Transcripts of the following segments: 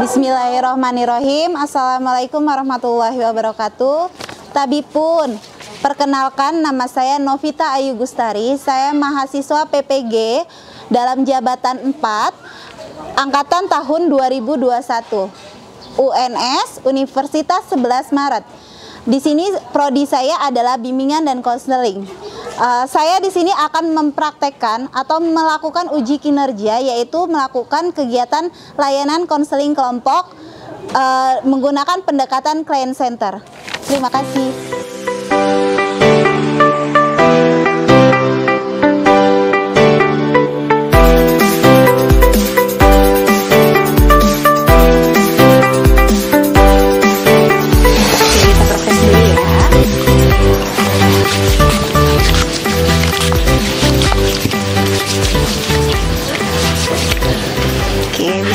Bismillahirrahmanirrahim. Assalamualaikum warahmatullahi wabarakatuh. Tabipun, perkenalkan nama saya Novita Ayu Gustari. Saya mahasiswa PPG dalam jabatan 4, angkatan tahun 2021. UNS Universitas 11 Maret. Di sini prodi saya adalah bimbingan dan konseling. Saya di sini akan mempraktekkan atau melakukan uji kinerja, yaitu melakukan kegiatan layanan konseling kelompok menggunakan pendekatan client center. Terima kasih.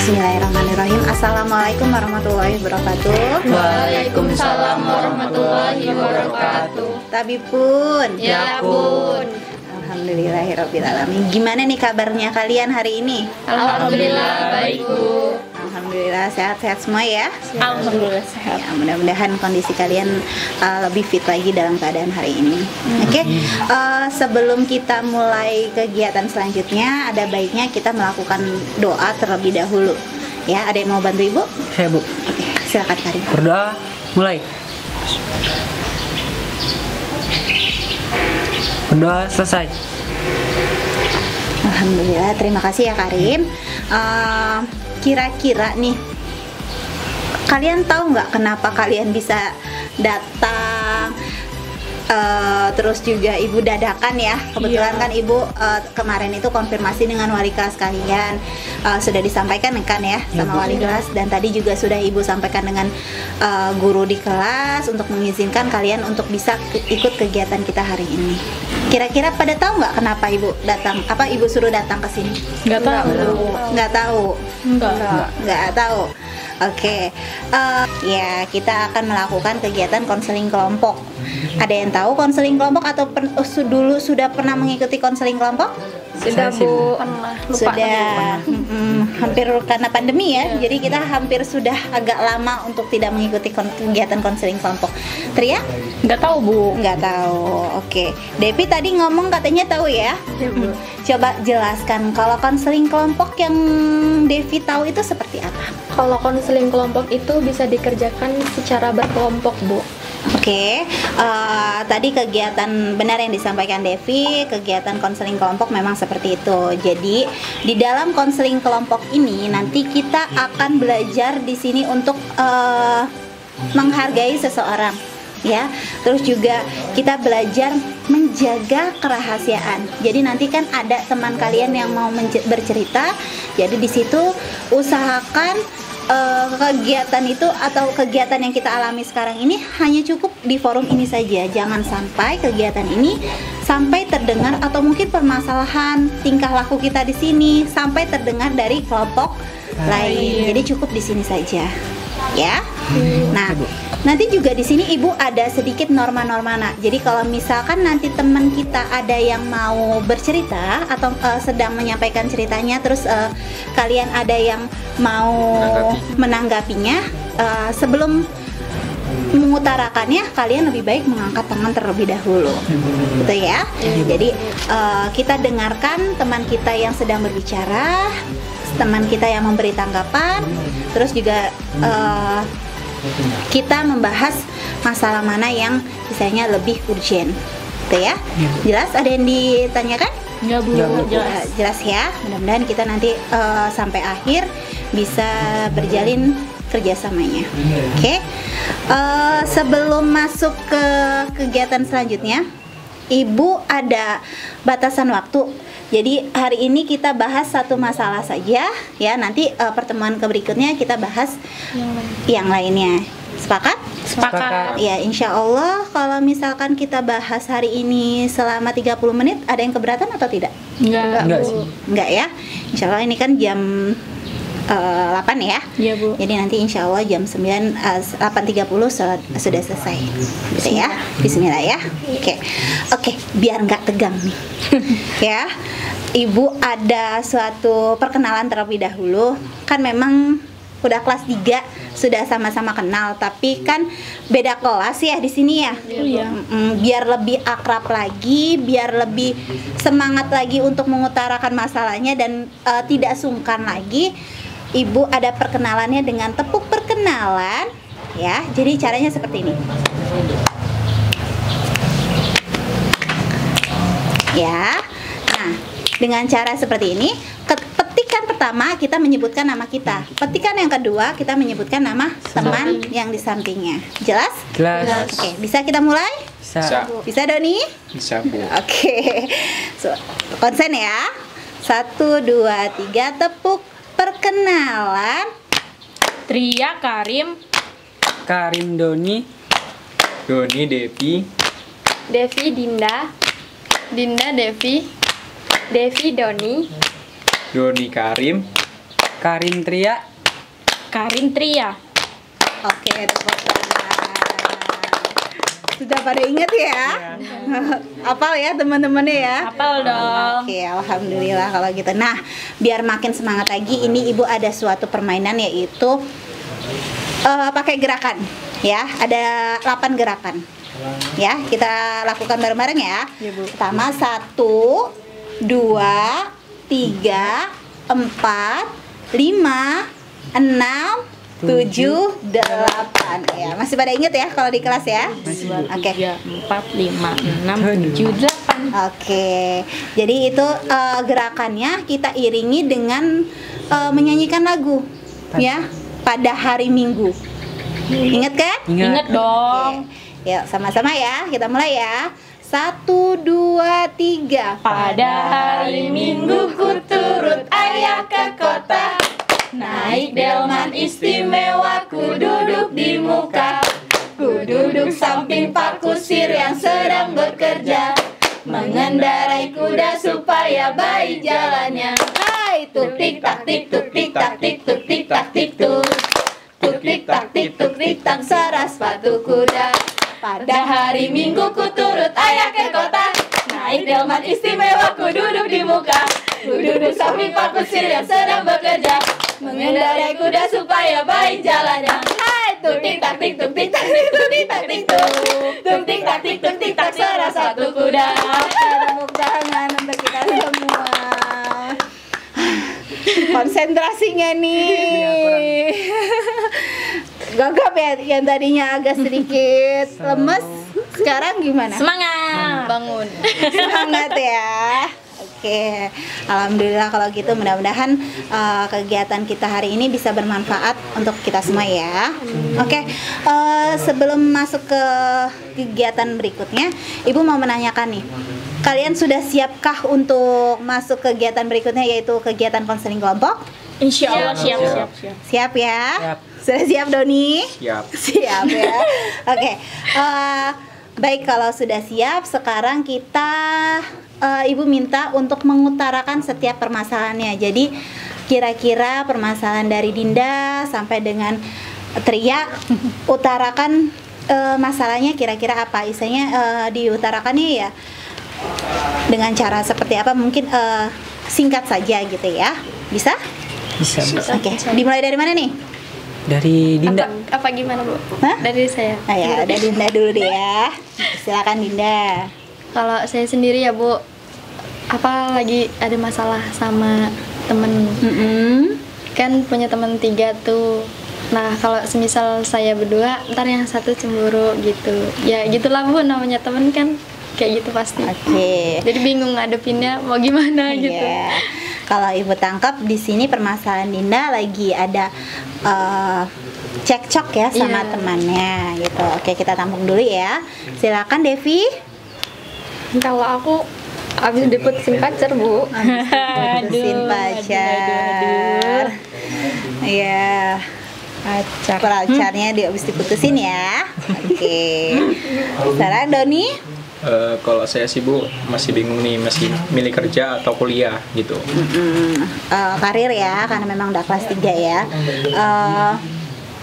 Bismillahirrahmanirrahim. Assalamualaikum warahmatullahi wabarakatuh. Waalaikumsalam warahmatullahi wabarakatuh. Tabipun. Ya bun. Alhamdulillahirrabbilalamin. Gimana nih kabarnya kalian hari ini? Alhamdulillah baik bu. Alhamdulillah sehat-sehat semua ya. Alhamdulillah sehat. Ya, mudah-mudahan kondisi kalian lebih fit lagi dalam keadaan hari ini. Oke. Sebelum kita mulai kegiatan selanjutnya, ada baiknya kita melakukan doa terlebih dahulu. Ya, ada yang mau bantu Ibu? Saya Bu. Oke, silakan Karim. Berdoa, mulai. Berdoa selesai. Alhamdulillah, terima kasih ya Karim. Kira-kira nih, kalian tahu nggak kenapa kalian bisa datang? Terus juga Ibu dadakan ya, kebetulan kan Ibu kemarin itu konfirmasi dengan wali kelas kalian, sudah disampaikan kan ya sama wali kelas, dan tadi juga sudah Ibu sampaikan dengan guru di kelas untuk mengizinkan kalian untuk bisa ikut kegiatan kita hari ini. Kira-kira pada tahu nggak kenapa Ibu datang? Apa Ibu suruh datang ke sini? Nggak tahu. Nggak tahu. Nggak tahu. Oke, ya kita akan melakukan kegiatan konseling kelompok. Ada yang tahu konseling kelompok atau dulu sudah pernah mengikuti konseling kelompok? Sudah Bu. Sudah. Hampir karena pandemi ya, jadi kita hampir sudah agak lama untuk tidak mengikuti kegiatan konseling kelompok. Tria? Nggak tahu Bu. Nggak tahu. Oke. Devi tadi ngomong katanya tahu ya? Ya, Bu. Coba jelaskan kalau konseling kelompok yang Devi tahu itu seperti apa? Kalau konseling kelompok itu bisa dikerjakan secara berkelompok, Bu. Oke, tadi kegiatan benar yang disampaikan Devi, kegiatan konseling kelompok memang seperti itu. Jadi di dalam konseling kelompok ini nanti kita akan belajar di sini untuk menghargai seseorang, ya. Terus juga kita belajar menjaga kerahasiaan. Jadi nanti kan ada teman kalian yang mau bercerita. Jadi di situ usahakan kegiatan itu atau kegiatan yang kita alami sekarang ini hanya cukup di forum ini saja. Jangan sampai kegiatan ini sampai terdengar atau mungkin permasalahan tingkah laku kita di sini sampai terdengar dari kelompok lain. Jadi cukup di sini saja, ya. Nah, nanti juga di sini Ibu ada sedikit norma-norma. Nah, jadi kalau misalkan nanti teman kita ada yang mau bercerita atau sedang menyampaikan ceritanya, terus kalian ada yang mau menanggapinya, sebelum mengutarakannya kalian lebih baik mengangkat tangan terlebih dahulu, gitu ya. Jadi kita dengarkan teman kita yang sedang berbicara, teman kita yang memberi tanggapan, terus juga kita membahas masalah mana yang misalnya lebih urgent, gitu ya. Jelas? Ada yang ditanyakan? Nggak Bu. Jelas ya. Mudah-mudahan kita nanti sampai akhir bisa berjalin kerjasamanya. Oke. Sebelum masuk ke kegiatan selanjutnya, Ibu ada batasan waktu. Jadi hari ini kita bahas satu masalah saja, ya. Nanti pertemuan berikutnya kita bahas yang lainnya. Sepakat? Sepakat. Ya, insya Allah kalau misalkan kita bahas hari ini selama 30 menit, ada yang keberatan atau tidak? Enggak sih. Enggak ya. Insya Allah ini kan jam 8 ya. Iya Bu. Jadi nanti insya Allah jam 8.30 sudah selesai, gitu ya. Bismillah ya. Oke, biar nggak tegang nih. Ya, Ibu ada suatu perkenalan terlebih dahulu. Kan memang udah kelas 3 sudah sama-sama kenal, tapi kan beda kelas ya di sini ya. Iya. Biar lebih akrab lagi, biar lebih semangat lagi untuk mengutarakan masalahnya dan tidak sungkan lagi. Ibu ada perkenalannya dengan tepuk perkenalan ya. Jadi caranya seperti ini. Ya. Nah, dengan cara seperti ini, petikan pertama kita menyebutkan nama kita. Petikan yang kedua kita menyebutkan nama teman yang di sampingnya. Jelas? Jelas. Oke, bisa kita mulai? Bisa. Bisa Doni? Bisa, Bu. Oke. So, konsen ya. 1, 2, 3, tepuk perkenalan. Tria, Karim, Karim Doni, Doni Devi, Devi Dinda, Dinda Devi, Devi Doni, Doni Karim, Karim Tria, Karim Tria. Oke, tepuk tangan. Sudah pada inget ya? Hafal ya teman-temannya ya? Hafal dong. Oke, alhamdulillah kalau gitu. Nah, biar makin semangat lagi, ini Ibu ada suatu permainan yaitu pakai gerakan. Ya, ada 8 gerakan. Ya, kita lakukan bareng-bareng ya. Pertama 1, 2, 3, 4, 5, 6, 7, 8. Ya, masih pada inget ya kalau di kelas ya? Oke. 3, 4, 5, 6, 7, 8. Oke. Jadi itu gerakannya kita iringi dengan menyanyikan lagu ya pada hari Minggu. Ingat kan? Ingat dong. Oke. Yuk, sama-sama ya. Kita mulai ya. 1, 2, 3. Pada hari Minggu ku turut ayah ke kota, naik delman istimewa ku duduk di muka. Ku duduk samping Pak Kusir yang sedang bekerja, mengendarai kuda supaya baik jalannya. Hai, tuk tik tak tik tuk tik tak tik tuk tik tak tik tuk. Tuk tik tak tik tuk tik tak seras sepatu kuda. Pada hari Minggu ku turut ayah ke kota, naik delman istimewa ku duduk di muka. Ku duduk samping Pak Kusir yang sedang bekerja, mengendarai kuda supaya baik jalannya. Hai, tuk tik tak tik tuk tik tak tik tuk tik tak tik tuk. Tuk tik tak tik tuk tik tak seras satu kuda. Tepuk tangan untuk kita semua. Konsentrasinya nih. Gagap ya, yang tadinya agak sedikit lemes, sekarang gimana? Semangat. bangun. Semangat ya. Oke, alhamdulillah kalau gitu, mudah-mudahan kegiatan kita hari ini bisa bermanfaat untuk kita semua ya. Oke, sebelum masuk ke kegiatan berikutnya, Ibu mau menanyakan nih, kalian sudah siapkah untuk masuk kegiatan berikutnya, yaitu kegiatan konseling kelompok? Insya Allah siap. Siap ya? Siap. Sudah siap Doni? Siap. Siap ya. Oke. Baik, kalau sudah siap, sekarang kita Ibu minta untuk mengutarakan setiap permasalahannya. Jadi kira-kira permasalahan dari Dinda sampai dengan Tria, utarakan masalahnya kira-kira apa? Isinya diutarakannya ya dengan cara seperti apa? Mungkin singkat saja gitu ya. Bisa? Bisa. Oke. Dimulai dari mana nih? Dari Dinda. Apa gimana, Bu? Hah? Dari saya. Oh ya, dari Dinda dulu deh ya. Silakan Dinda. Kalau saya sendiri ya, Bu, apa lagi ada masalah sama temen, kan punya temen 3 tuh. Nah, kalau semisal saya berdua, ntar yang satu cemburu gitu. Ya gitulah, Bu, namanya temen kan kayak gitu pasti. Oke. Jadi bingung ngadepinnya mau gimana gitu. Iya. Kalau Ibu tangkap di sini permasalahan Dinda lagi ada cekcok ya sama Iya. temannya gitu. Oke, kita tampung dulu ya. Silakan Devi. Kalau aku abis diputusin pacar, Bu. Putusin pacar. Iya. Pacarnya dia habis diputusin ya. Oke. Sekarang Doni. Kalau saya sih, Bu, masih bingung nih, masih milih kerja atau kuliah gitu. Karir ya, karena memang udah kelas 3 ya.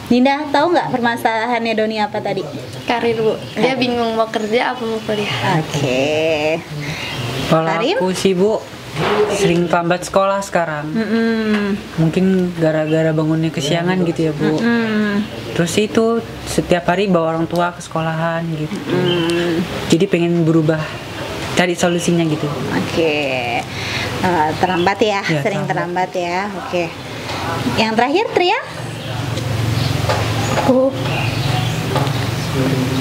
Dinda, tahu nggak permasalahannya Doni apa tadi? Karir, Bu. Dia bingung mau kerja apa mau kuliah. Oke. Kalau Karim? aku sih Bu, sering terlambat sekolah sekarang. Mungkin gara-gara bangunnya kesiangan gitu ya Bu. Terus itu setiap hari bawa orang tua ke sekolahan gitu. Jadi pengen berubah, cari solusinya gitu. Oke. Terlambat ya, Ya, sering terlambat ya. Oke. Yang terakhir Tria? Aku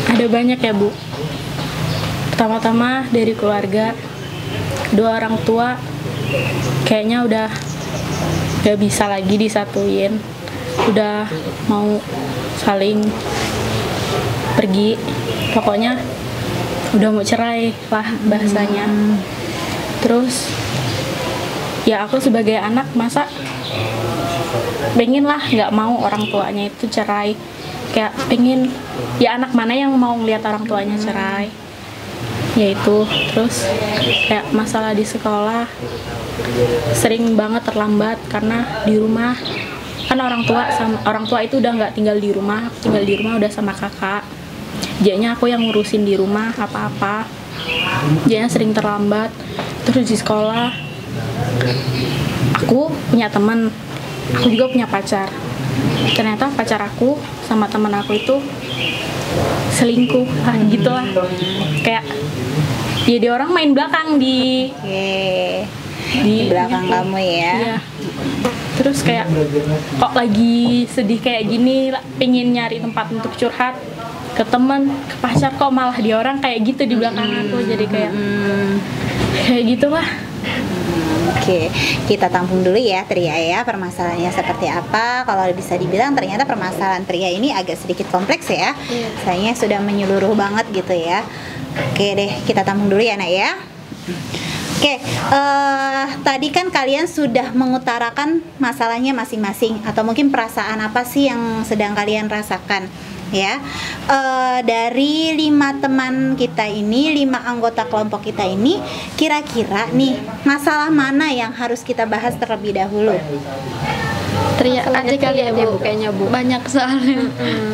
ada banyak ya Bu. Pertama-tama dari keluarga, kedua orang tua kayaknya udah gak bisa lagi disatuin, udah mau saling pergi, pokoknya udah mau cerai lah bahasanya. Terus ya aku sebagai anak masa pengen lah nggak mau orang tuanya itu cerai, kayak pengen ya anak mana yang mau ngeliat orang tuanya cerai, yaitu. Terus kayak masalah di sekolah sering banget terlambat karena di rumah kan orang tua itu udah nggak tinggal di rumah udah sama kakak, jadinya aku yang ngurusin di rumah apa-apa, jadinya sering terlambat. Terus di sekolah aku punya teman, aku juga punya pacar. Ternyata pacar aku sama teman aku itu selingkuh gitu lah, kayak ya dia orang main belakang di Belakang kamu ya. Iya. Terus kayak kok lagi sedih kayak gini, pengen nyari tempat untuk curhat ke teman, ke pacar, kok malah dia orang kayak gitu di belakang aku, jadi kayak gitu lah. Oke, kita tampung dulu ya Tria ya, permasalahannya seperti apa. Kalau bisa dibilang ternyata permasalahan Tria ini agak sedikit kompleks ya. Sayangnya sudah menyeluruh banget gitu ya. Oke deh, kita tampung dulu ya Nak ya. Oke, tadi kan kalian sudah mengutarakan masalahnya masing-masing, atau mungkin perasaan apa sih yang sedang kalian rasakan ya. Dari 5 teman kita ini, 5 anggota kelompok kita ini, kira-kira nih masalah mana yang harus kita bahas terlebih dahulu? Tria aja kali ya Bu, kayaknya Bu. Banyak soalnya.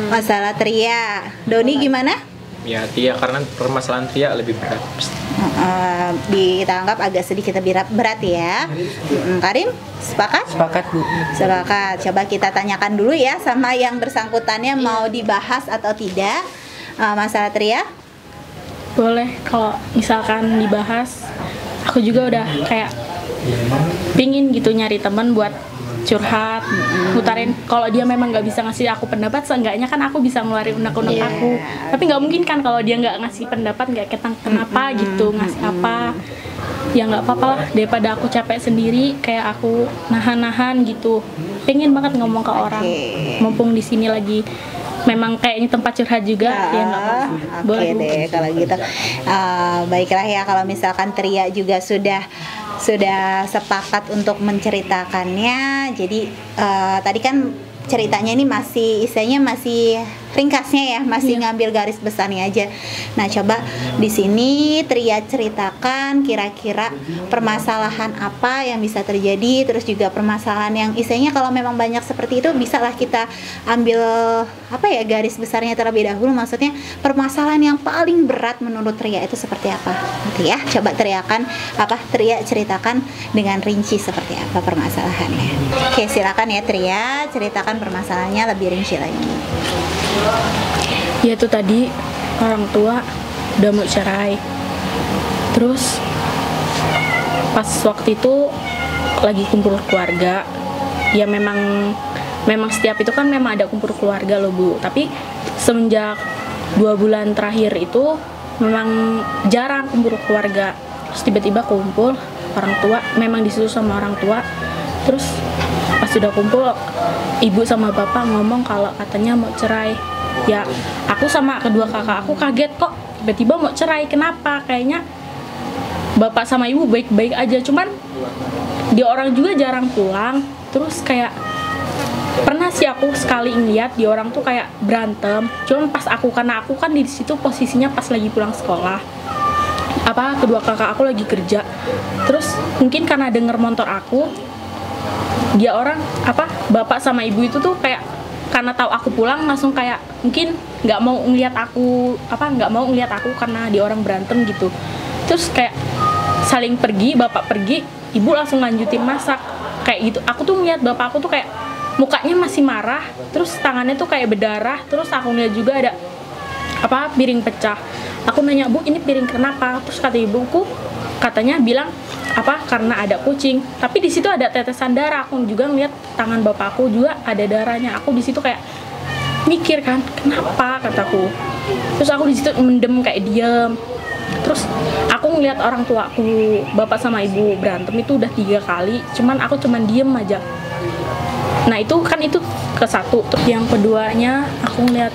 Masalah Tria. Doni gimana? Ya Tia, karena permasalahan Tia lebih berat. Kita anggap agak sedikit lebih berat ya. Karim, sepakat? Sepakat Bu. Sepakat. Coba kita tanyakan dulu ya sama yang bersangkutannya mau dibahas atau tidak. Masalah Tria? Boleh, kalau misalkan dibahas, aku juga udah kayak pingin gitu nyari teman buat curhat, mutarin. Kalau dia memang nggak bisa ngasih aku pendapat, seenggaknya kan aku bisa ngeluarin unek-unek aku. Tapi nggak mungkin kan kalau dia nggak ngasih pendapat, nggak kenapa gitu, ngasih apa. Ya nggak apa-apa lah, daripada aku capek sendiri, kayak aku nahan-nahan gitu. Pengen banget ngomong ke orang, mumpung di sini lagi memang kayaknya tempat curhat juga, ya nggak apa-apa. Oke deh kalau gitu. Baiklah ya, kalau misalkan Tria juga sudah sepakat untuk menceritakannya. Jadi tadi kan ceritanya ini masih istilahnya masih ringkasnya ya, masih ngambil garis besarnya aja. Nah, coba di sini Tria ceritakan kira-kira permasalahan apa yang bisa terjadi, terus juga permasalahan yang istilahnya kalau memang banyak seperti itu bisalah kita ambil apa ya garis besarnya terlebih dahulu. Maksudnya permasalahan yang paling berat menurut Tria itu seperti apa? Nanti ya, coba Tria ceritakan dengan rinci seperti apa permasalahannya. Oke, silakan ya Tria, ceritakan permasalahannya lebih rinci lagi. Ya itu tadi orang tua udah mau cerai. Terus pas waktu itu lagi kumpul keluarga. Ya memang setiap itu kan memang ada kumpul keluarga loh Bu. Tapi semenjak 2 bulan terakhir itu memang jarang kumpul keluarga. Terus tiba-tiba kumpul orang tua, memang disuruh sama orang tua. Terus pas sudah kumpul, ibu sama bapak ngomong kalau katanya mau cerai. Ya aku sama kedua kakak aku kaget, kok tiba-tiba mau cerai, kenapa? Kayaknya bapak sama ibu baik-baik aja, cuman dia orang juga jarang pulang. Terus kayak pernah sih aku sekali ngeliat dia orang tuh kayak berantem, cuman pas karena aku kan di situ posisinya pas lagi pulang sekolah, kedua kakak aku lagi kerja. Terus mungkin karena denger motor aku, dia orang bapak sama ibu itu tuh kayak karena tahu aku pulang langsung kayak mungkin nggak mau ngeliat aku karena dia orang berantem gitu. Terus kayak saling pergi, bapak pergi, ibu langsung lanjutin masak kayak gitu. Aku tuh ngeliat bapak aku tuh kayak mukanya masih marah, terus tangannya tuh kayak berdarah, terus aku ngeliat juga ada piring pecah. Aku nanya, Bu, ini piring kenapa? Terus kata ibuku, katanya bilang karena ada kucing. Tapi di situ ada tetesan darah. Aku juga ngeliat tangan bapakku juga ada darahnya. Aku di situ kayak mikir kan, kenapa, kataku. Terus aku di situ mendem kayak diem. Terus aku ngeliat orang tuaku, bapak sama ibu berantem itu udah 3 kali. Cuman aku cuman diem aja. Nah itu ke satu. Yang keduanya aku ngeliat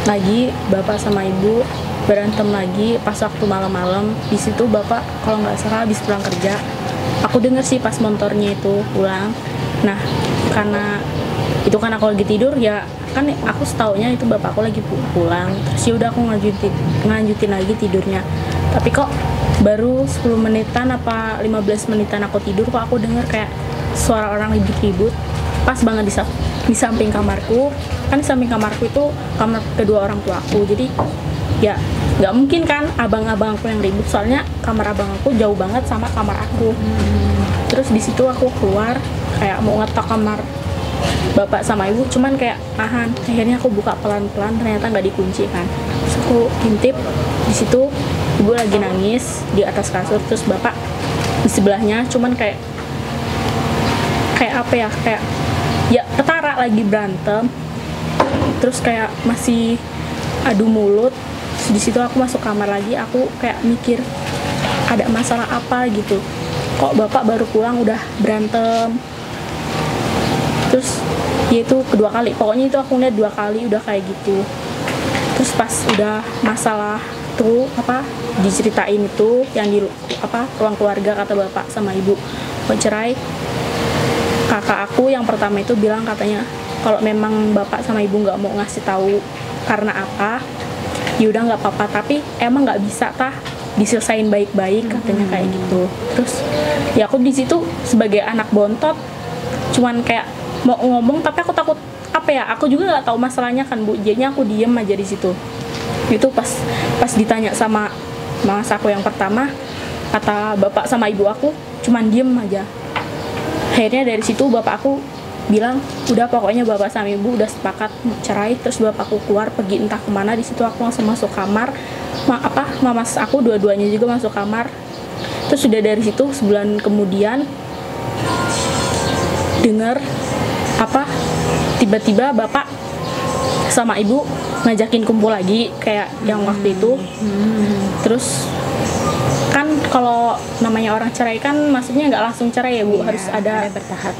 lagi bapak sama ibu berantem lagi pas waktu malam-malam. Di situ bapak kalau nggak salah habis pulang kerja. Aku denger sih pas motornya itu pulang. Nah karena itu kan aku lagi tidur ya, kan aku setaunya itu bapak aku lagi pulang. Terus ya udah aku ngelanjutin lagi tidurnya. Tapi kok baru 10 menitan apa 15 menitan aku tidur, kok aku denger kayak suara orang ribut-ribut pas banget di samping kamarku. Kan di samping kamarku itu kamar kedua orang tuaku. Jadi ya nggak mungkin kan abang-abang aku yang ribut, soalnya kamar abang aku jauh banget sama kamar aku. Terus di situ aku keluar kayak mau ngetok kamar bapak sama ibu, cuman kayak nahan. Akhirnya aku buka pelan-pelan, ternyata nggak dikunci kan. Terus aku intip, di situ ibu lagi nangis di atas kasur, terus bapak di sebelahnya, cuman kayak ya ketara lagi berantem. Terus kayak masih adu mulut. Terus di situ aku masuk kamar lagi, aku kayak mikir ada masalah apa gitu. Kok bapak baru pulang udah berantem. Terus ya itu kedua kali, pokoknya itu aku lihat 2 kali udah kayak gitu. Terus pas udah masalah tuh diceritain itu yang di ruang keluarga, kata bapak sama ibu mau cerai. Kakak aku yang pertama itu bilang katanya kalau memang bapak sama ibu nggak mau ngasih tahu karena apa, ya udah nggak apa-apa, tapi emang nggak bisa diselesain baik-baik, katanya kayak gitu. Terus ya aku di situ sebagai anak bontot cuman kayak mau ngomong, tapi aku takut aku juga nggak tahu masalahnya kan, Bu. Jadinya aku diem aja di situ. Itu pas ditanya sama mas aku yang pertama, kata bapak sama ibu aku cuman diem aja. Akhirnya dari situ bapak aku bilang udah pokoknya bapak sama ibu udah sepakat cerai. Terus bapakku keluar pergi entah kemana. Di situ aku langsung masuk kamar. Mamas aku dua-duanya juga masuk kamar. Terus sudah dari situ sebulan kemudian dengar tiba-tiba bapak sama ibu ngajakin kumpul lagi kayak yang waktu itu. Terus kan kalau namanya orang cerai kan maksudnya nggak langsung cerai ya, Bu. Harus ada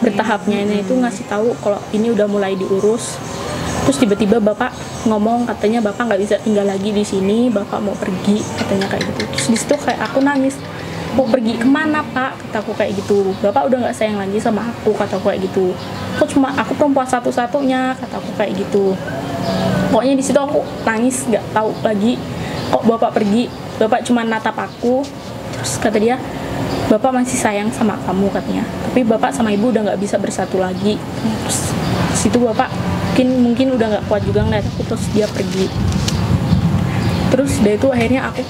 bertahapnya. Ini itu ngasih tahu kalau ini udah mulai diurus. Terus tiba-tiba bapak ngomong katanya bapak nggak bisa tinggal lagi di sini, bapak mau pergi, katanya kayak gitu. Terus di situ kayak aku nangis, mau pergi kemana, Pak? Kataku kayak gitu. Bapak udah nggak sayang lagi sama aku, kataku kayak gitu. Aku perempuan satu-satunya, kataku kayak gitu. Pokoknya di situ aku nangis, nggak tahu lagi kok bapak pergi. Bapak cuma natap aku. Terus kata dia, bapak masih sayang sama kamu, katanya. Tapi bapak sama ibu udah nggak bisa bersatu lagi. Terus situ bapak mungkin udah nggak kuat juga ngeliat aku, terus dia pergi. Terus dari itu akhirnya aku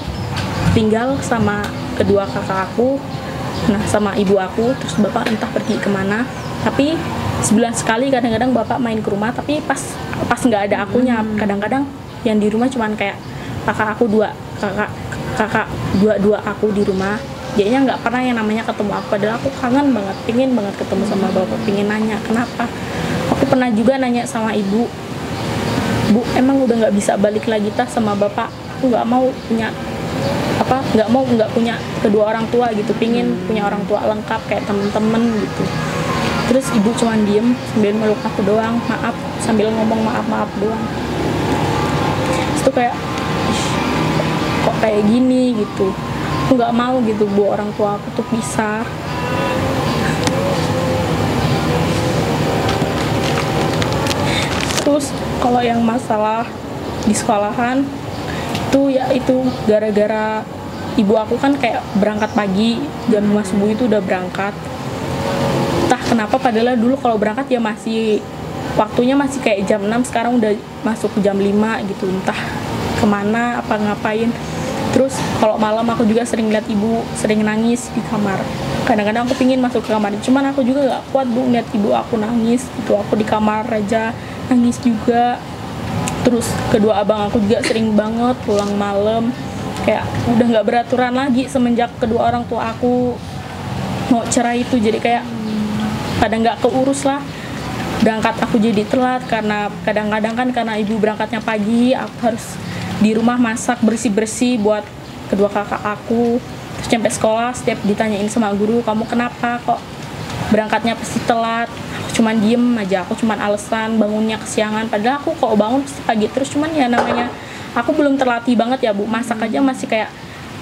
tinggal sama kedua kakak aku, sama ibu aku. Terus bapak entah pergi kemana. Tapi sebulan sekali kadang-kadang bapak main ke rumah, tapi pas nggak ada akunya. Kadang-kadang yang di rumah cuman kayak kakak kakak dua aku di rumah. Jadinya nggak pernah yang namanya ketemu aku. Padahal aku kangen banget, pingin banget ketemu sama bapak, pingin nanya kenapa. Aku pernah juga nanya sama ibu, Bu, emang udah nggak bisa balik lagi sama bapak? Aku nggak mau punya nggak punya kedua orang tua gitu, pingin punya orang tua lengkap kayak temen-temen gitu. Terus ibu cuman diem sambil meluk aku doang, maaf, sambil ngomong maaf doang. Terus tuh kayak kok kayak gini gitu. Aku nggak mau gitu, Bu, orang tua aku tuh pisah. Terus kalau yang masalah di sekolahan itu gara-gara ibu aku kan kayak berangkat pagi, jam 5 subuh itu udah berangkat. Entah kenapa padahal dulu kalau berangkat ya masih waktunya masih kayak jam 6, sekarang udah masuk jam 5 gitu. Entah kemana apa ngapain. Terus kalau malam aku juga sering lihat ibu sering nangis di kamar. Kadang-kadang aku pingin masuk ke kamar, cuman aku juga gak kuat Bu lihat ibu aku nangis gitu. Aku di kamar aja nangis juga. Terus kedua abang aku juga sering banget pulang malam, kayak udah gak beraturan lagi semenjak kedua orang tua aku mau cerai itu. Jadi kayak kadang gak keurus lah. Berangkat aku jadi telat karena kadang-kadang kan karena ibu berangkatnya pagi, aku harus di rumah masak bersih-bersih buat kedua kakak aku. Terus sampai sekolah setiap ditanyain sama guru, kamu kenapa kok berangkatnya pasti telat? Aku cuman diem aja, aku cuman alasan bangunnya kesiangan, padahal aku kok bangun pasti pagi terus. Cuman ya namanya aku belum terlatih banget ya Bu, masak aja masih kayak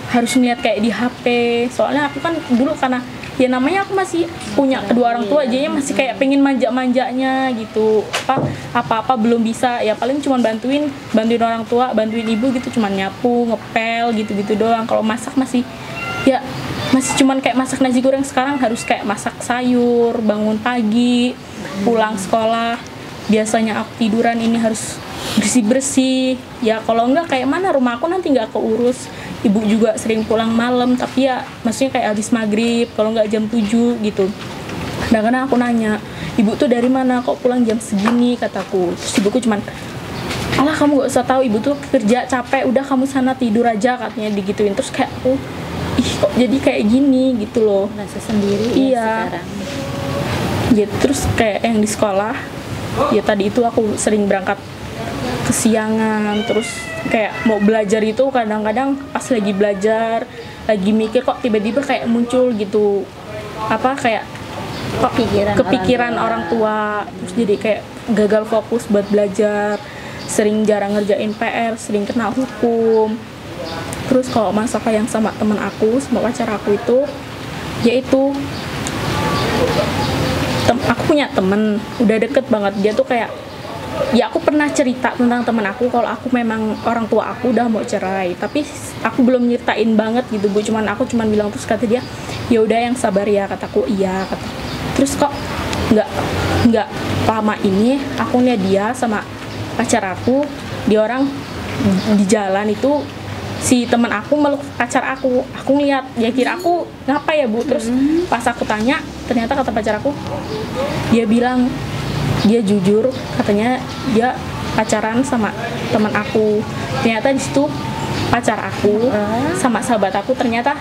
harus ngeliat kayak di HP. Soalnya aku kan dulu karena ya namanya aku masih punya kedua orang tua, jadinya masih kayak pengen manja-manjanya gitu. Apa-apa belum bisa, ya paling cuma bantuin orang tua, bantuin ibu gitu, cuman nyapu, ngepel gitu-gitu doang. Kalau masak masih cuman kayak masak nasi goreng. Sekarang harus kayak masak sayur, bangun pagi, pulang sekolah biasanya aku tiduran ini harus bersih-bersih. Ya kalau enggak kayak mana rumah aku nanti nggak keurus. Ibu juga sering pulang malam, tapi ya maksudnya kayak habis maghrib, kalau nggak jam 7 gitu. Kadang-kadang aku nanya, ibu tuh dari mana kok pulang jam segini, kataku. Terus ibuku cuman, alah kamu gak usah tahu, ibu tuh kerja capek, udah kamu sana tidur aja, katanya digituin. Terus kayak aku, ih kok jadi kayak gini gitu loh. Merasa sendiri iya. Sekarang. Gitu. Terus kayak yang di sekolah, ya tadi itu aku sering berangkat kesiangan. Terus kayak mau belajar itu kadang-kadang pas lagi belajar, lagi mikir kok tiba-tiba kayak muncul gitu kayak kok kepikiran orang tua. Terus jadi kayak gagal fokus buat belajar, sering jarang ngerjain PR, sering kena hukum. Terus kalau masalah yang sama teman aku, sama pacar aku itu, yaitu aku punya temen udah deket banget. Dia tuh kayak, ya aku pernah cerita tentang temen aku kalau aku memang orang tua aku udah mau cerai, tapi aku belum nyeritain banget gitu Bu. Aku cuman bilang, terus kata dia, ya udah yang sabar ya, kataku. Iya, kata. Terus kok nggak lama ini aku lihat dia sama pacar aku, dia orang di jalan itu si teman aku meluk pacar aku ngeliat, dia kira aku ngapa ya Bu. Terus pas aku tanya, ternyata kata pacar aku, dia bilang dia jujur katanya dia pacaran sama teman aku. Ternyata di situ pacar aku sama sahabat aku, ternyata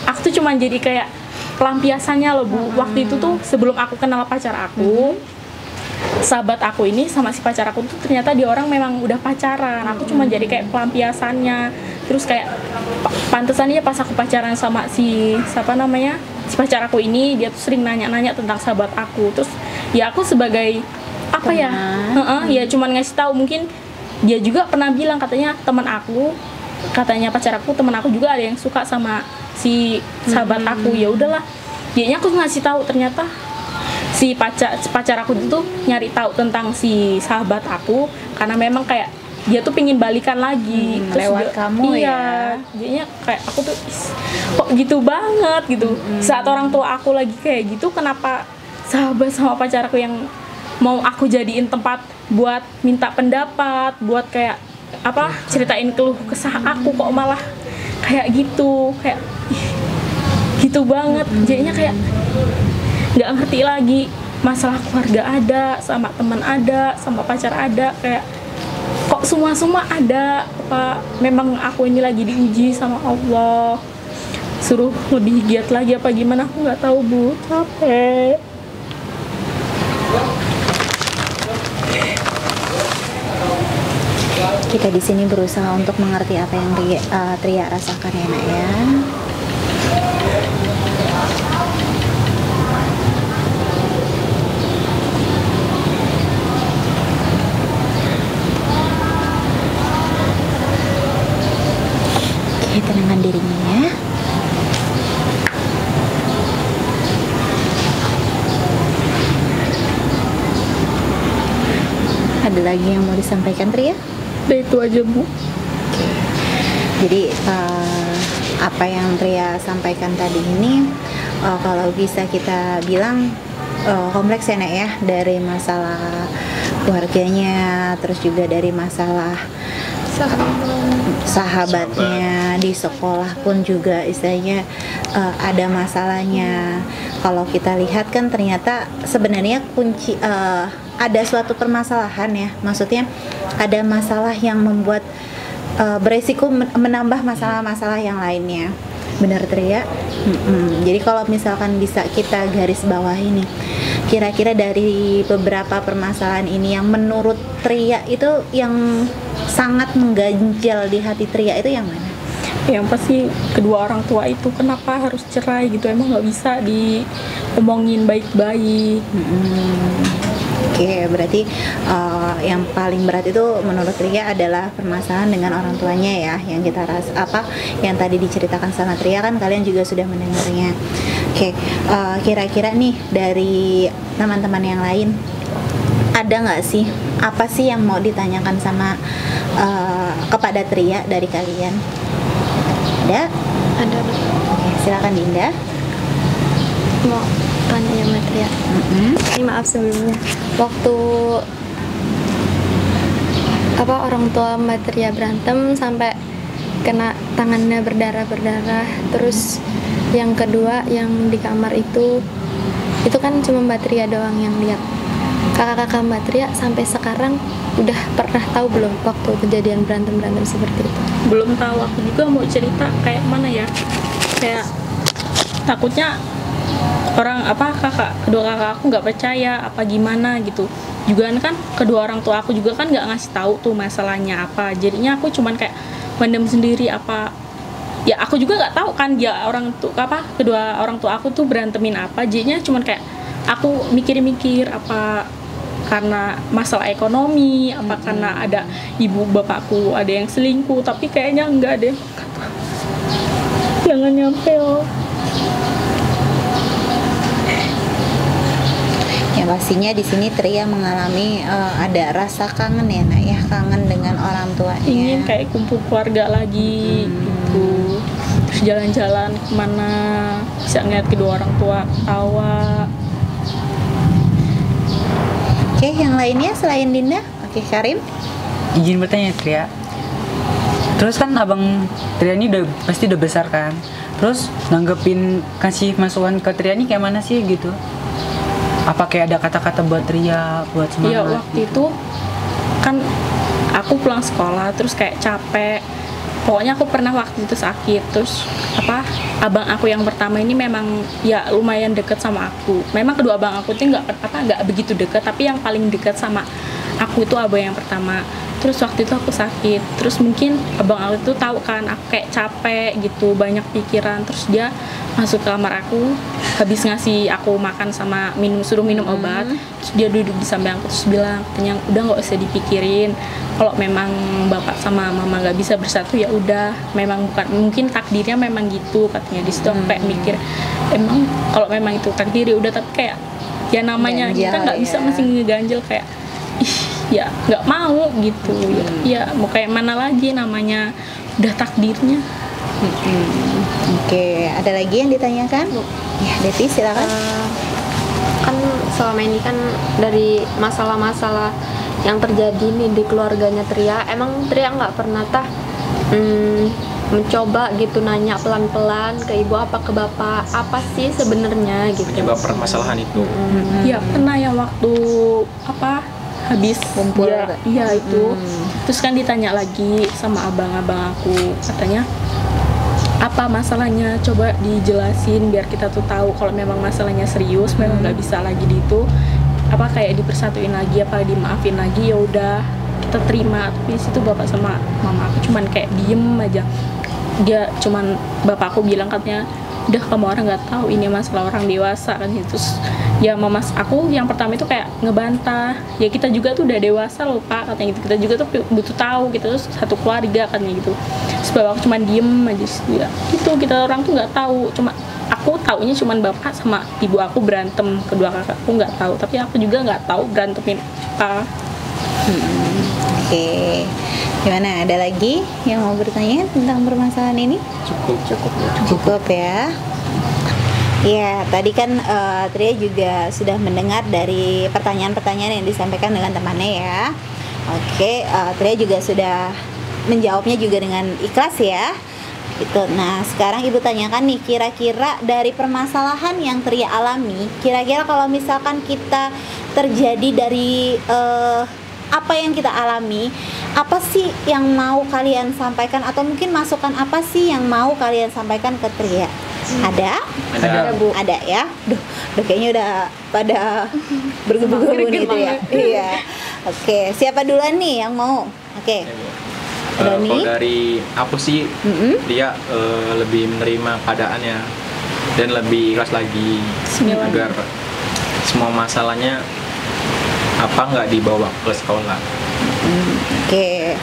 aku tuh cuma jadi kayak pelampiasannya loh Bu. Waktu itu tuh sebelum aku kenal pacar aku, sahabat aku ini sama si pacar aku tuh ternyata dia orang memang udah pacaran. Aku cuma jadi kayak pelampiasannya. Terus kayak pantesannya pas aku pacaran sama si pacar aku ini, dia tuh sering nanya-nanya tentang sahabat aku. Terus ya aku sebagai ya cuman ngasih tahu. Mungkin dia juga pernah bilang katanya pacar aku, teman aku juga ada yang suka sama si sahabat aku. Ya udahlah, dianya aku ngasih tahu, ternyata si pacar aku itu nyari tahu tentang si sahabat aku karena memang kayak dia tuh pingin balikan lagi. Lewat kamu ya. Jadinya kayak aku tuh kok gitu banget gitu. Saat orang tua aku lagi kayak gitu, kenapa sahabat sama pacar aku yang mau aku jadiin tempat buat minta pendapat, buat kayak ceritain keluh kesah aku, kok malah kayak gitu, kayak gitu banget. Jadinya kayak nggak ngerti lagi, masalah keluarga ada, sama teman ada, sama pacar ada, kayak kok semua ada. Memang aku ini lagi diuji sama Allah, suruh lebih giat lagi apa gimana, aku nggak tahu Bu, capek. Kita di sini berusaha untuk mengerti apa yang Tria rasakan ya Nak ya. Oke, tenangkan dirinya ya. Ada lagi yang mau disampaikan Tria? Udah itu aja Bu. Jadi apa yang Tria sampaikan tadi ini kalau bisa kita bilang kompleks ya Nek ya, dari masalah keluarganya, terus juga dari masalah sahabatnya, di sekolah pun juga istilahnya ada masalahnya. Kalau kita lihat kan ternyata sebenarnya kunci ada suatu permasalahan ya, maksudnya ada masalah yang membuat beresiko menambah masalah-masalah yang lainnya. Benar Tria? Jadi kalau misalkan bisa kita garis bawah ini, kira-kira dari beberapa permasalahan ini yang menurut Tria itu yang sangat mengganjal di hati Tria itu yang mana? Yang pasti kedua orang tua itu kenapa harus cerai gitu, emang nggak bisa diomongin baik-baik. Oke, berarti yang paling berat itu menurut Tria adalah permasalahan dengan orang tuanya ya, yang kita yang tadi diceritakan sama Tria kan kalian juga sudah mendengarnya. Oke, kira-kira nih dari teman-teman yang lain ada nggak sih apa sih yang mau ditanyakan sama kepada Tria dari kalian? Ada? Ada. Oke, silakan Dinda. Mau tanya ya Mbak Tria. Ini maaf sebelumnya. Waktu orang tua Mbak Tria berantem sampai kena tangannya berdarah-berdarah. Terus yang kedua yang di kamar itu kan cuma Mbak Tria doang yang lihat. Kakak-kakak Mbak Tria sampai sekarang udah pernah tahu belum waktu kejadian berantem seperti itu? Belum tahu, aku juga mau cerita kayak mana ya, kayak takutnya kedua kakak aku nggak percaya apa gimana gitu. Juga kan kedua orang tua aku juga kan nggak ngasih tahu tuh masalahnya apa, jadinya aku cuman kayak mendem sendiri apa ya, aku juga nggak tahu kan dia kedua orang tua aku tuh berantemin apa, jadinya cuman kayak aku mikir-mikir apa karena masalah ekonomi, apa karena ada ibu bapakku ada yang selingkuh, tapi kayaknya enggak deh. Jangan nyampe loh. Ya pastinya di sini Tria mengalami ada rasa kangen ya Nak ya, kangen dengan orang tuanya. Ingin kayak kumpul keluarga lagi gitu. Terus jalan-jalan kemana, bisa ngeliat kedua orang tua tawa. Oke, yang lainnya selain Dinda? Oke, Karim. Izin bertanya Tria. Terus kan abang Tria ini pasti udah besar kan. Terus nanggepin kasih masukan ke Tria ini kayak mana sih gitu? Apa kayak ada kata-kata buat Tria, buat semangat? Iya, waktu itu kan aku pulang sekolah terus kayak capek. Pokoknya aku pernah waktu itu sakit, terus abang aku yang pertama ini memang ya lumayan deket sama aku. Memang kedua abang aku tuh nggak begitu deket, tapi yang paling deket sama aku itu abang yang pertama. Terus waktu itu aku sakit, terus mungkin abang aku tuh tahu kan aku kayak capek gitu, banyak pikiran, terus dia masuk ke kamar aku, habis ngasih aku makan sama suruh minum obat, terus dia duduk di samping aku terus bilang, udah nggak usah dipikirin, kalau memang bapak sama mama nggak bisa bersatu ya udah, memang bukan mungkin takdirnya memang gitu katanya. Di situ aku kayak mikir, emang kalau memang itu takdir ya udah, tapi kayak ya namanya ganjal, kita nggak bisa masih ngeganjel kayak ya nggak mau gitu. Ya mau kayak mana lagi, namanya udah takdirnya. Oke, ada lagi yang ditanyakan? Ya, Devi silakan. Kan selama ini kan dari masalah-masalah yang terjadi nih di keluarganya Tria, emang Tria nggak pernah mencoba gitu nanya pelan-pelan ke ibu apa ke bapak apa sih sebenarnya gitu penyebab permasalahan itu? Ya pernah ya waktu habis kumpul iya itu terus kan ditanya lagi sama abang-abang aku, katanya apa masalahnya, coba dijelasin biar kita tuh tahu kalau memang masalahnya serius, memang nggak bisa lagi kayak dipersatuin lagi, apa dimaafin lagi, ya udah kita terima. Tapi situ bapak sama mama aku cuman kayak diem aja. Dia cuman bapak aku bilang katanya, udah kamu orang nggak tahu ini masalah orang dewasa kan gitu. Terus ya mama aku yang pertama itu kayak ngebantah, ya kita juga tuh udah dewasa loh pak katanya gitu, kita juga tuh butuh tahu, kita tuh satu keluarga katanya gitu. Terus bapak aku cuman diem aja ya, itu kita orang tuh nggak tahu, cuma aku taunya cuman bapak sama ibu aku berantem, kedua kakakku nggak tahu, tapi aku juga nggak tahu berantemin apa. Oke, gimana? Ada lagi yang mau bertanya tentang permasalahan ini? Cukup ya. Ya, tadi kan Tria juga sudah mendengar dari pertanyaan-pertanyaan yang disampaikan dengan temannya ya. Oke, Tria juga sudah menjawabnya juga dengan ikhlas ya. Gitu. Nah, sekarang Ibu tanyakan nih, kira-kira dari permasalahan yang Tria alami, kira-kira kalau misalkan kita terjadi dari apa yang kita alami, apa sih yang mau kalian sampaikan, atau mungkin masukan apa sih yang mau kalian sampaikan ke Tria? Ada? Ada. Bu. Ada ya. Duh, kayaknya udah pada bergebu-gebu nih itu ya. Iya. Oke, siapa duluan nih yang mau? Oke. Kalau dari aku sih, dia lebih menerima keadaannya dan lebih ikhlas lagi agar semua masalahnya nggak dibawa ke sekolah. Oke,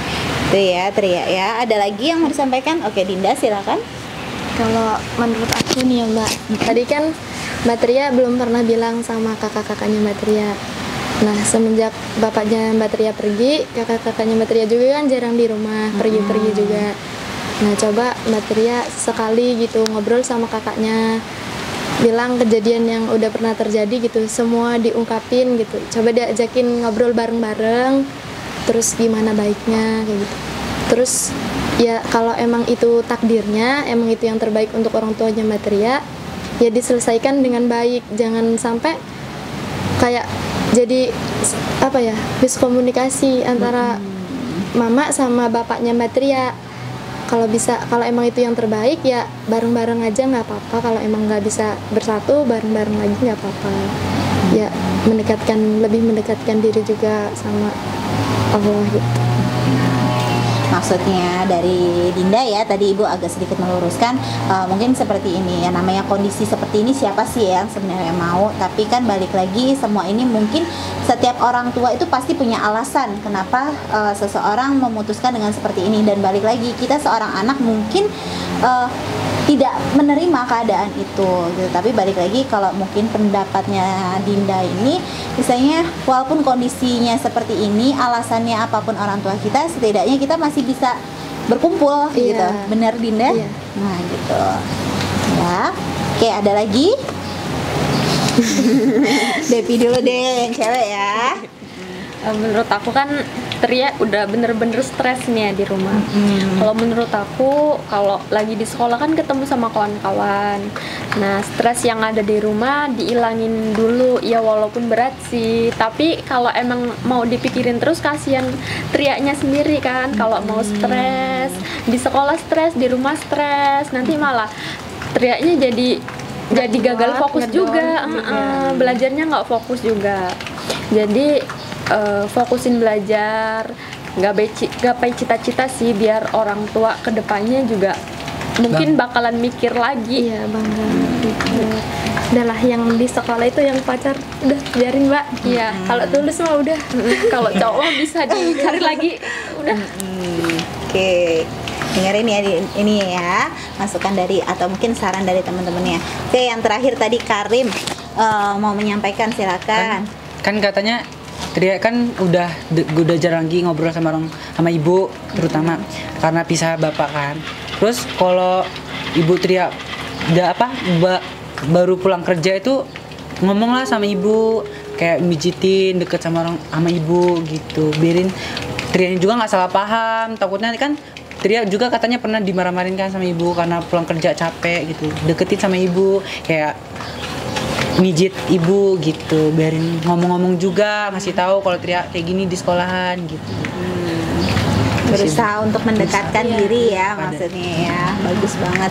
itu ya Tria ya. Ada lagi yang mau disampaikan? Oke, Dinda silakan. Kalau menurut aku nih ya Mbak, tadi kan Mbak Tria belum pernah bilang sama kakak-kakaknya Mbak Tria. Nah, semenjak bapaknya Mbak Tria pergi, kakak-kakaknya Mbak Tria juga kan jarang di rumah, pergi-pergi juga. Nah, coba Mbak Tria sekali gitu ngobrol sama kakaknya, bilang kejadian yang udah pernah terjadi gitu, semua diungkapin gitu. Coba diajakin ngobrol bareng-bareng, terus gimana baiknya kayak gitu. Terus ya kalau emang itu takdirnya, emang itu yang terbaik untuk orang tuanya Mbak Tria, ya diselesaikan dengan baik. Jangan sampai kayak jadi apa ya, miskomunikasi antara mama sama bapaknya Mbak Tria. Kalau bisa, kalau emang itu yang terbaik ya bareng-bareng aja nggak apa-apa. Kalau emang nggak bisa bersatu, bareng-bareng lagi nggak apa-apa. Ya lebih mendekatkan diri juga sama Allah gitu. Maksudnya dari Dinda ya, tadi Ibu agak sedikit meluruskan, mungkin seperti ini ya, namanya kondisi seperti ini siapa sih yang sebenarnya mau, tapi kan balik lagi semua ini mungkin setiap orang tua itu pasti punya alasan kenapa seseorang memutuskan dengan seperti ini, dan balik lagi kita seorang anak mungkin tidak menerima keadaan itu gitu. Tapi balik lagi kalau mungkin pendapatnya Dinda ini, misalnya walaupun kondisinya seperti ini, alasannya apapun orang tua kita, setidaknya kita masih bisa berkumpul gitu. Benar Dinda? Nah gitu ya. Oke, ada lagi? Depi dulu deh yang cewek ya. Menurut aku kan Tria udah bener-bener stres nih ya di rumah. Kalau menurut aku, kalau lagi di sekolah kan ketemu sama kawan-kawan. Nah, stres yang ada di rumah diilangin dulu, ya walaupun berat sih. Tapi kalau emang mau dipikirin terus, kasihan Trianya sendiri kan. Kalau mau stres, di sekolah stres, di rumah stres, nanti malah Trianya jadi gagal fokus juga. Belajarnya nggak fokus juga. Jadi fokusin belajar, gapai cita-cita sih, biar orang tua kedepannya juga mungkin bakalan mikir lagi. Iya, bangga adalah yang di sekolah itu yang pacar udah biarin Mbak. Iya, kalau tulus mah udah. Kalau cowok bisa dicari lagi, udah. Oke, dengerin ya ini ya, masukan dari atau mungkin saran dari teman-temannya. Oke, yang terakhir tadi Karim mau menyampaikan, silakan. Kan katanya Tria kan udah jarang lagi ngobrol sama ibu, terutama karena pisah bapak kan. Terus kalau ibu Tria udah baru pulang kerja itu ngomong lah sama ibu, kayak mijitin deket sama ibu gitu, biarin Tria juga nggak salah paham. Takutnya kan Tria juga katanya pernah dimarah-marahin kan sama ibu karena pulang kerja capek gitu, deketin sama ibu, kayak mijit ibu gitu, biarin ngomong-ngomong juga, ngasih tahu kalau Tria kayak gini di sekolahan gitu. Berusaha untuk mendekatkan diri ya, maksudnya ya. Bagus banget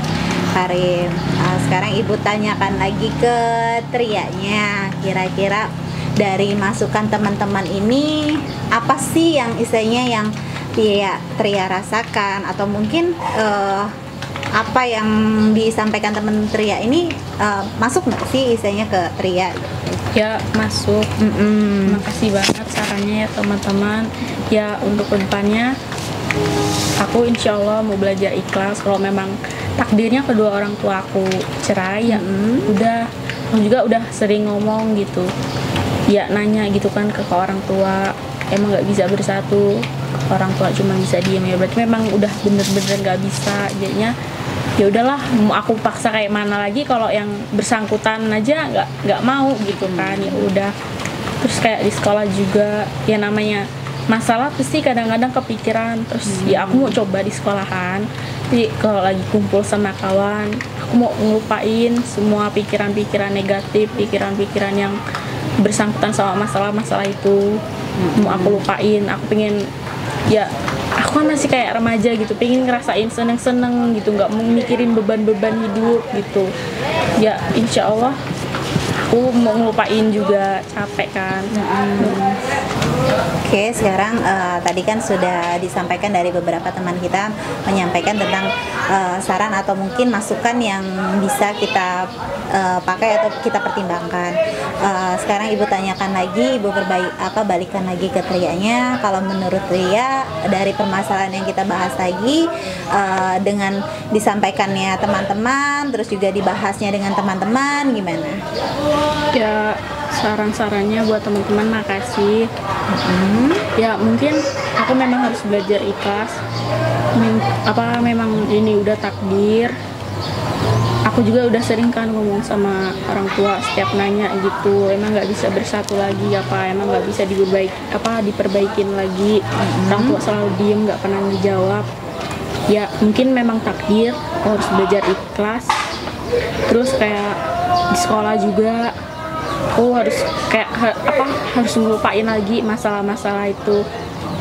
Karim. Sekarang Ibu tanyakan lagi ke Trianya, kira-kira dari masukan teman-teman ini apa sih yang istilahnya yang Tria rasakan, atau mungkin apa yang disampaikan teman Tria ini masuk nggak sih istilahnya ke Tria? Ya masuk. Makasih banget sarannya ya teman-teman. Ya untuk kedepannya aku insya Allah mau belajar ikhlas. Kalau memang takdirnya kedua orang tua aku cerai, ya udah. Aku juga udah sering ngomong gitu, ya nanya gitu kan ke orang tua, emang nggak bisa bersatu, orang tua cuma bisa diem, ya berarti memang udah bener-bener nggak bisa. Jadinya ya udahlah, mau aku paksa kayak mana lagi kalau yang bersangkutan aja nggak mau gitu kan. Ya udah. Terus kayak di sekolah juga, ya namanya masalah pasti kadang-kadang kepikiran. Terus ya aku mau coba di sekolahan, tapi kalau lagi kumpul sama kawan aku mau ngelupain semua pikiran-pikiran negatif, pikiran-pikiran yang bersangkutan sama masalah-masalah itu. Mau aku lupain, aku pengen ya aku kan masih kayak remaja gitu, pengen ngerasain seneng-seneng gitu, nggak mau mikirin beban-beban hidup gitu ya. Insya Allah aku mau ngelupain juga, capek kan. Oke, sekarang tadi kan sudah disampaikan dari beberapa teman kita menyampaikan tentang saran atau mungkin masukan yang bisa kita pakai atau kita pertimbangkan. Sekarang Ibu tanyakan lagi, Ibu balikan lagi ke Trianya. Kalau menurut Tria dari permasalahan yang kita bahas tadi dengan disampaikannya teman-teman, terus juga dibahasnya dengan teman-teman, gimana? Ya saran-sarannya buat teman-teman makasih. Ya mungkin aku memang harus belajar ikhlas. Memang ini udah takdir. Aku juga udah sering kan ngomong sama orang tua setiap nanya gitu, emang nggak bisa bersatu lagi emang nggak bisa diperbaikin lagi. Orang tua selalu diem, nggak pernah dijawab. Ya mungkin memang takdir, aku harus belajar ikhlas. Terus kayak di sekolah juga aku harus harus ngelupain lagi masalah-masalah itu.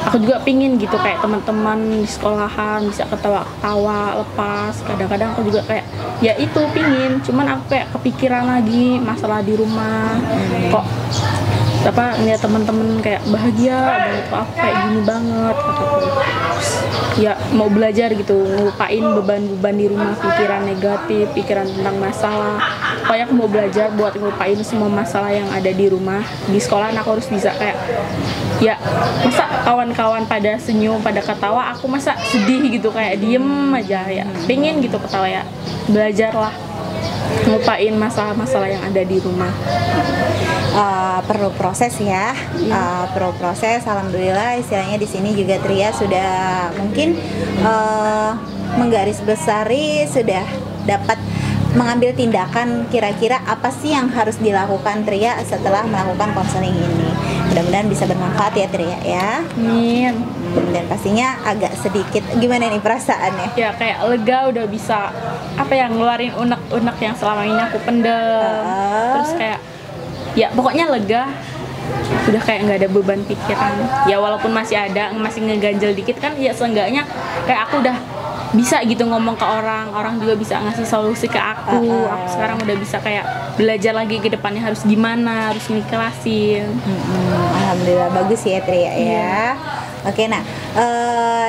Aku juga pingin gitu kayak teman-teman di sekolahan bisa ketawa-ketawa lepas. Kadang-kadang aku juga kayak ya itu pingin, cuman aku kayak kepikiran lagi masalah di rumah. Kok ngeliat teman-teman kayak bahagia banget, kok aku kayak gini banget kataku. Ya mau belajar gitu, ngelupain beban-beban di rumah, pikiran negatif, pikiran tentang masalah. Pokoknya aku mau belajar buat ngelupain semua masalah yang ada di rumah. Di sekolah aku harus bisa kayak ya masa kawan-kawan pada senyum, pada ketawa, aku masa sedih gitu kayak diem aja ya. Pengen gitu ketawa ya. Belajarlah ngelupain masalah-masalah yang ada di rumah. Perlu proses ya, perlu proses. Alhamdulillah istilahnya di sini juga Tria sudah mungkin menggarisbesari, sudah dapat mengambil tindakan kira-kira apa sih yang harus dilakukan Tria setelah melakukan konseling ini. Mudah-mudahan bisa bermanfaat ya Tria ya. Amin. Dan pastinya agak sedikit gimana nih perasaannya? Ya kayak lega, udah bisa ngeluarin unek-unek yang selama ini aku pendem. Terus kayak ya pokoknya lega, udah kayak nggak ada beban pikiran. Ya walaupun masih ngeganjel dikit kan, ya seenggaknya kayak aku udah bisa gitu ngomong ke orang juga bisa ngasih solusi ke aku. Aku sekarang udah bisa kayak belajar lagi ke depannya harus gimana, harus ngikhlasin. Alhamdulillah bagus ya Tria ya. Oke, nah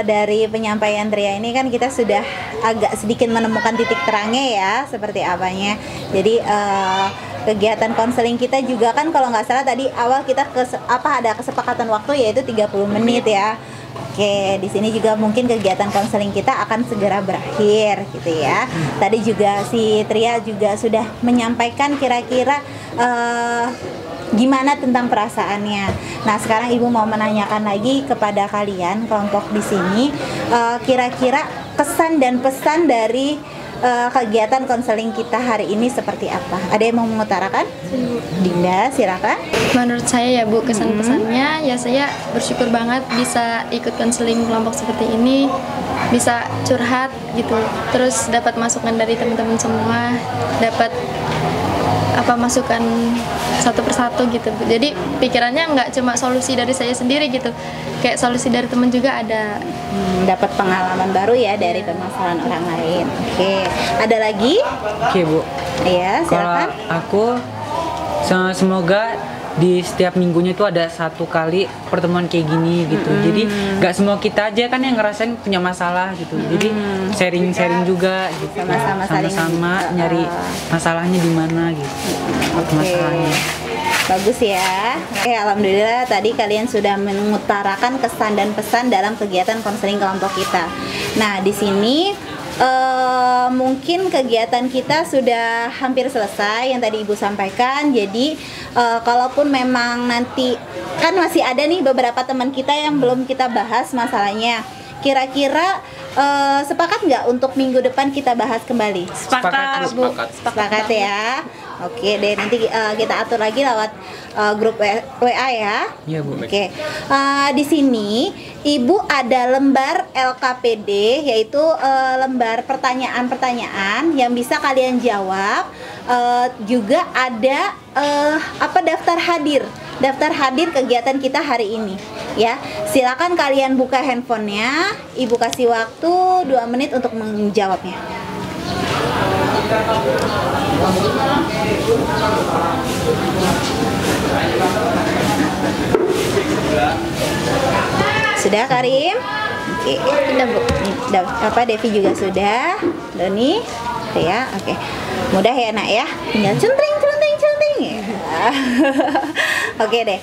dari penyampaian Tria ini kan kita sudah agak sedikit menemukan titik terangnya ya, seperti apanya. Jadi kegiatan konseling kita juga kan kalau nggak salah tadi awal kita ada kesepakatan waktu yaitu 30 menit ya. Oke, di sini juga mungkin kegiatan konseling kita akan segera berakhir gitu ya. Tadi juga si Tria juga sudah menyampaikan kira-kira gimana tentang perasaannya. Nah, sekarang Ibu mau menanyakan lagi kepada kalian kelompok di sini, kira-kira kesan dan pesan dari kegiatan konseling kita hari ini seperti apa? Ada yang mau mengutarakan? Dinda, silakan. Menurut saya ya Bu, kesan-pesannya ya saya bersyukur banget bisa ikut konseling kelompok seperti ini, bisa curhat gitu, terus dapat masukan dari teman-teman semua, dapat masukan satu persatu gitu. Jadi pikirannya nggak cuma solusi dari saya sendiri gitu, kayak solusi dari teman juga ada. Dapat pengalaman baru ya dari permasalahan orang lain. Oke, ada lagi? Oke Bu. Iya, silakan. Kalau aku semoga di setiap minggunya itu ada satu kali pertemuan kayak gini gitu. Jadi nggak semua kita aja kan yang ngerasain punya masalah gitu. Jadi sharing-sharing juga gitu. Sama-sama nyari masalahnya di mana gitu. Masalahnya. Bagus ya. Oke, alhamdulillah tadi kalian sudah mengutarakan kesan dan pesan dalam kegiatan konseling kelompok kita. Nah, di sini mungkin kegiatan kita sudah hampir selesai yang tadi Ibu sampaikan. Jadi kalaupun memang nanti kan masih ada nih beberapa teman kita yang belum kita bahas masalahnya. Kira-kira sepakat nggak untuk minggu depan kita bahas kembali? Sepakat Bu. Sepakat ya. Oke deh, nanti kita atur lagi lewat grup WA ya. Iya Bu. Oke, di sini Ibu ada lembar LKPD, yaitu lembar pertanyaan-pertanyaan yang bisa kalian jawab. Juga ada daftar hadir kegiatan kita hari ini. Ya, silakan kalian buka handphonenya. Ibu kasih waktu 2 menit untuk menjawabnya. Sudah Karim? Oke. Sudah Bu. Devi juga sudah. Doni, ya. Oke. Mudah ya Nak ya. Tinggal centring ya. Oke deh.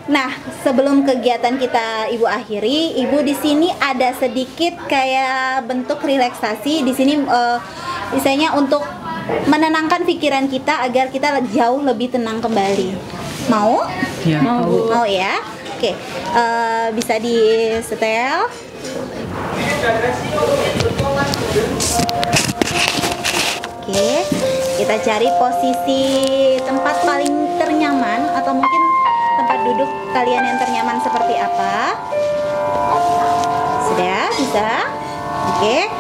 Nah, sebelum kegiatan kita Ibu akhiri, Ibu di sini ada sedikit kayak bentuk relaksasi di sini, misalnya untuk menenangkan pikiran kita agar kita jauh lebih tenang kembali. Mau? Ya, Mau ya? Oke, bisa di setel. Oke, kita cari posisi tempat paling ternyaman atau mungkin tempat duduk kalian yang ternyaman seperti apa? Sudah bisa? Oke.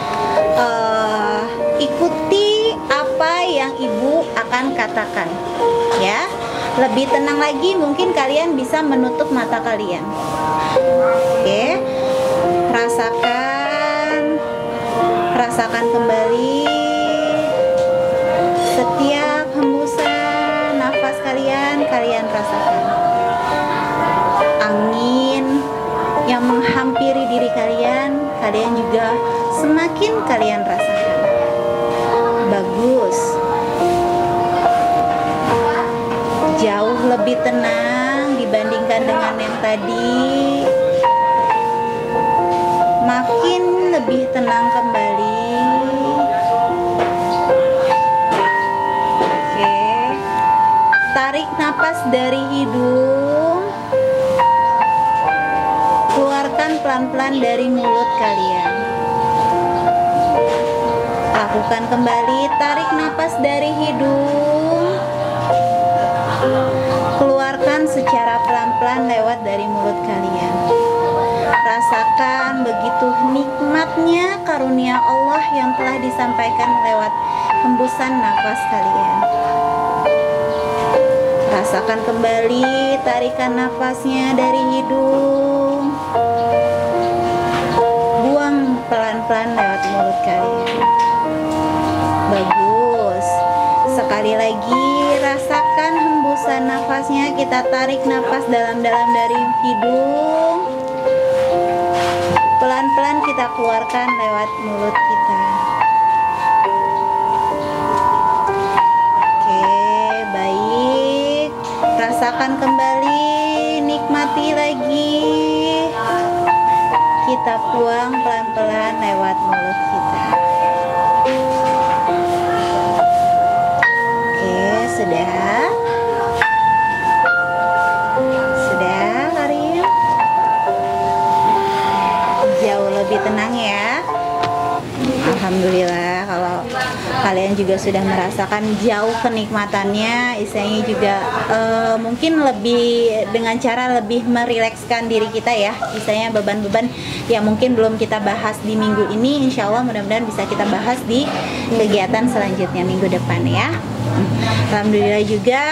Ikuti apa yang Ibu akan katakan, ya. Lebih tenang lagi, mungkin kalian bisa menutup mata kalian. Oke. Rasakan kembali setiap hembusan nafas kalian rasakan. Angin yang menghampiri diri kalian juga semakin kalian rasakan. Bagus. Jauh lebih tenang dibandingkan dengan yang tadi. Makin lebih tenang kembali. Oke. Tarik napas dari hidung. Keluarkan pelan-pelan dari mulut kalian. Lakukan kembali, tarik napas dari hidung. Keluarkan secara pelan-pelan lewat dari mulut kalian. Rasakan begitu nikmatnya karunia Allah yang telah disampaikan lewat hembusan nafas kalian. Rasakan kembali tarikan nafasnya dari hidung. Buang pelan-pelan lewat mulut kalian. Bagus. Sekali lagi rasakan hembusan nafasnya. Kita tarik nafas dalam-dalam dari hidung. Pelan-pelan kita keluarkan lewat mulut kita. Oke, baik. Rasakan kembali, nikmati lagi. Kita buang pelan-pelan lewat mulut kita. Oke, sudah. Sudah, Karim. Jauh lebih tenang ya. Alhamdulillah kalau kalian juga sudah merasakan jauh kenikmatannya, istilahnya juga mungkin lebih dengan cara lebih merilekskan diri kita ya, istilahnya beban-beban yang mungkin belum kita bahas di minggu ini, insya Allah mudah-mudahan bisa kita bahas di kegiatan selanjutnya minggu depan ya. Alhamdulillah juga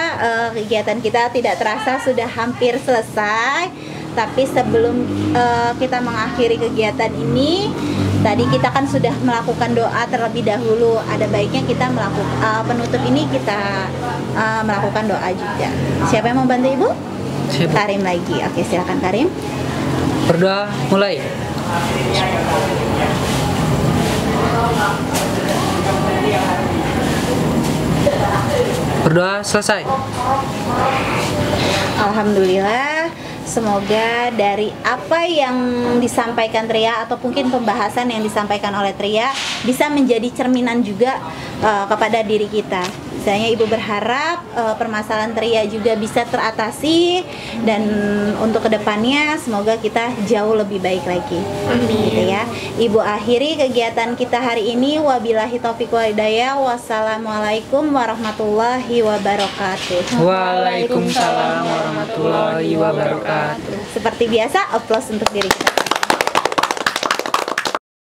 kegiatan kita tidak terasa sudah hampir selesai. Tapi sebelum kita mengakhiri kegiatan ini, tadi kita kan sudah melakukan doa terlebih dahulu. Ada baiknya kita melakukan penutup ini kita melakukan doa juga. Siapa yang mau bantu Ibu? Siap. Karim lagi. Oke, silakan Karim. Berdoa mulai. Berdoa selesai. Alhamdulillah. Semoga dari apa yang disampaikan Tria atau mungkin pembahasan yang disampaikan oleh Tria bisa menjadi cerminan juga kepada diri kita. Istilahnya Ibu berharap permasalahan Tria juga bisa teratasi, dan untuk kedepannya semoga kita jauh lebih baik lagi. Gitu ya. Ibu akhiri kegiatan kita hari ini. Wabillahi taufiq wal hidayah. Wassalamualaikum warahmatullahi wabarakatuh. Waalaikumsalam warahmatullahi wabarakatuh. Seperti biasa, aplaus untuk diri kita.